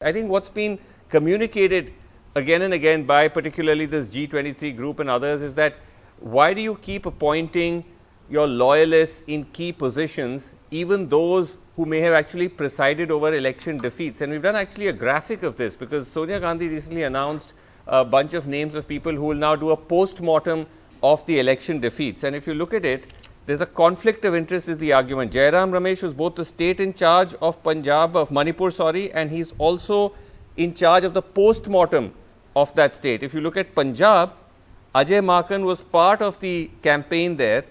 I think what's been communicated again and again by particularly this G23 group and others is that why do you keep appointing your loyalists in key positions, even those who may have actually presided over election defeats? And we've done actually a graphic of this because Sonia Gandhi recently announced a bunch of names of people who will now do a post-mortem of the election defeats. And if you look at it, there's a conflict of interest is the argument. Jairam Ramesh was both the state in charge of Manipur, and he's also in charge of the post-mortem of that state. If you look at Punjab, Ajay Makan was part of the campaign there,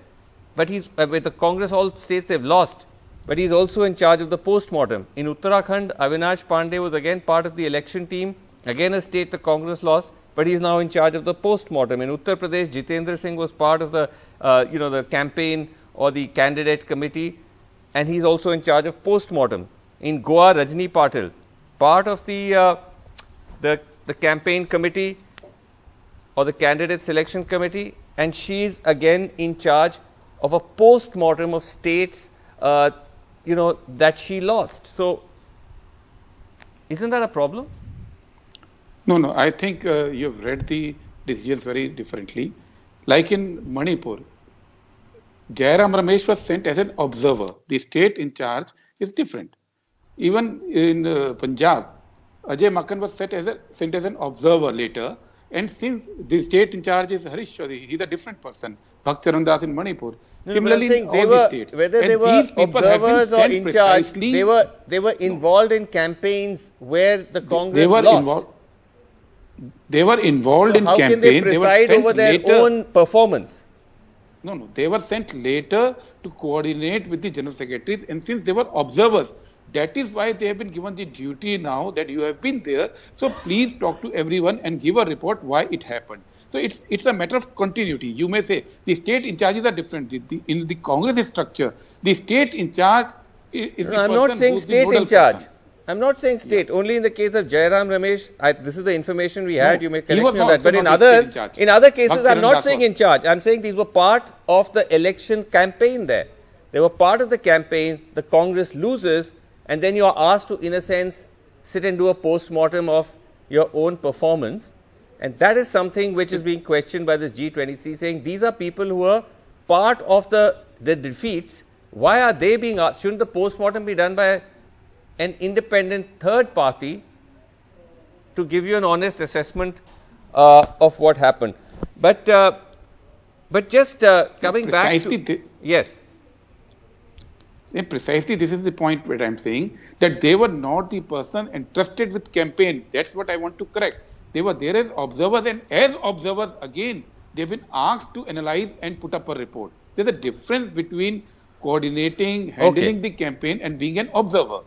but he's with the Congress, all states they've lost, but he's also in charge of the post-mortem. In Uttarakhand, Avinash Pandey was again part of the election team, again a state the Congress lost, but he's now in charge of the post-mortem. In Uttar Pradesh, Jitendra Singh was part of the, the campaign or the candidate committee, and he's also in charge of post-mortem. In Goa, Rajni Patil, part of the campaign committee or the candidate selection committee, and she's again in charge of a post-mortem of states, that she lost. So, isn't that a problem? No. I think you've read the decisions very differently. Like in Manipur, Jairam Ramesh was sent as an observer. The state in charge is different. Even in Punjab, Ajay Makan was sent as an observer later. And since the state in charge is Harish Chaudhary, he's a different person. Bhakt Charan Das in Manipur. Similarly, in all the states. Whether they were observers or in charge, they were involved in campaigns where the Congress lost. They were involved in campaigns. How can they preside over their own performance? No. They were sent later to coordinate with the general secretaries, and since they were observers, that is why they have been given the duty now that you have been there. So please talk to everyone and give a report why it happened. So it's a matter of continuity. You may say the state in charges are different. In the Congress structure, the state in charge is the person. I'm not saying state in charge. I'm not saying state. Only in the case of Jairam Ramesh, this is the information we had. You may correct me on that. But in other cases, I'm not saying in charge. I'm saying these were part of the election campaign there. They were part of the campaign. The Congress loses, and then you are asked to, in a sense, sit and do a post-mortem of your own performance. And that is something which is being questioned by the G23, saying these are people who are part of the defeats. Why are they being asked? Shouldn't the post-mortem be done by an independent third party to give you an honest assessment of what happened? But just coming back to... Yes. Yeah, precisely, this is the point that I'm saying, that they were not the person entrusted with campaign. That's what I want to correct. They were there as observers, and as observers, again, they've been asked to analyze and put up a report. There's a difference between coordinating, handling the campaign and being an observer.